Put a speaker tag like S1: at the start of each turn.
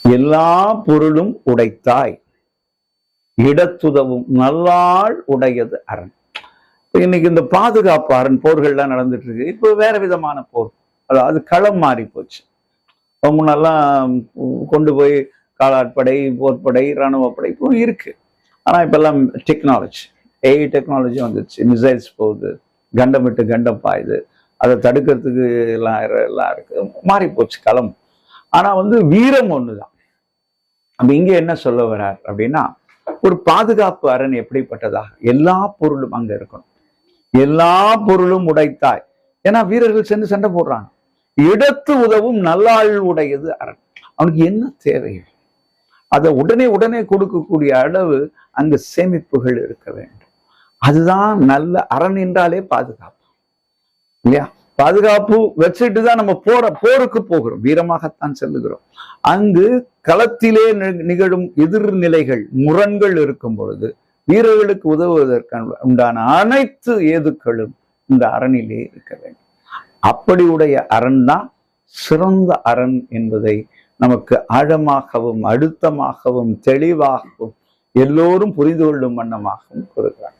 S1: எல்லா பொருளும் உடைத்தாய், இடத்துதவும் நல்லாள் உடையது அரண். இன்னைக்கு இந்த பாதுகாப்பு அரண் போர்கள்லாம் நடந்துட்டு இருக்கு. இப்போ வேற விதமான போர், அதாவது களம் மாறி போச்சு. முன்னெல்லாம் கொண்டு போய் காலாட்படை, போர்ப்படை, இராணுவப்படை இப்போ இருக்கு. ஆனா இப்ப எல்லாம் டெக்னாலஜி, டெக்னாலஜி வந்துருச்சு. மிசைல்ஸ் போகுது, கண்டம் விட்டு கண்டம் பாயுது, அதை தடுக்கிறதுக்கு எல்லாம் இருக்கு. மாறி போச்சு களம். ஆனா வீரம் ஒண்ணுதான். அப்ப இங்க என்ன சொல்ல வர்றார் அப்படின்னா, ஒரு பாதுகாப்பு அரண் எப்படிப்பட்டதாக, எல்லா பொருளும் அங்க இருக்கணும். எல்லா பொருளும் உடைத்தாய், ஏன்னா வீரர்கள் சென்று சண்டை போடுறாங்க. இடத்து உதவும் நல்லாள் உடையது அரண். அவனுக்கு என்ன தேவை அதை உடனே கொடுக்கக்கூடிய அளவு அங்கு சேமிப்புகள் இருக்க வேண்டும். அதுதான் நல்ல அரண் என்றாலே பாதுகாப்பு இல்லையா? பாதுகாப்பு வச்சுட்டு தான் நம்ம போருக்கு போகிறோம், வீரமாகத்தான் செல்லுகிறோம். அங்கு களத்திலே நிகழும் எதிர்நிலைகள், முரண்கள் இருக்கும் பொழுது வீரர்களுக்கு உதவுவதற்கு உண்டான அனைத்து ஏதுக்களும் இந்த அரணிலே இருக்க வேண்டும். அப்படி உடைய அரண் தான் சிறந்த அரண் என்பதை நமக்கு ஆழமாகவும் அழுத்தமாகவும் தெளிவாகவும் எல்லோரும் புரிந்து கொள்ளும் வண்ணமாகவும் கூறுகிறார்.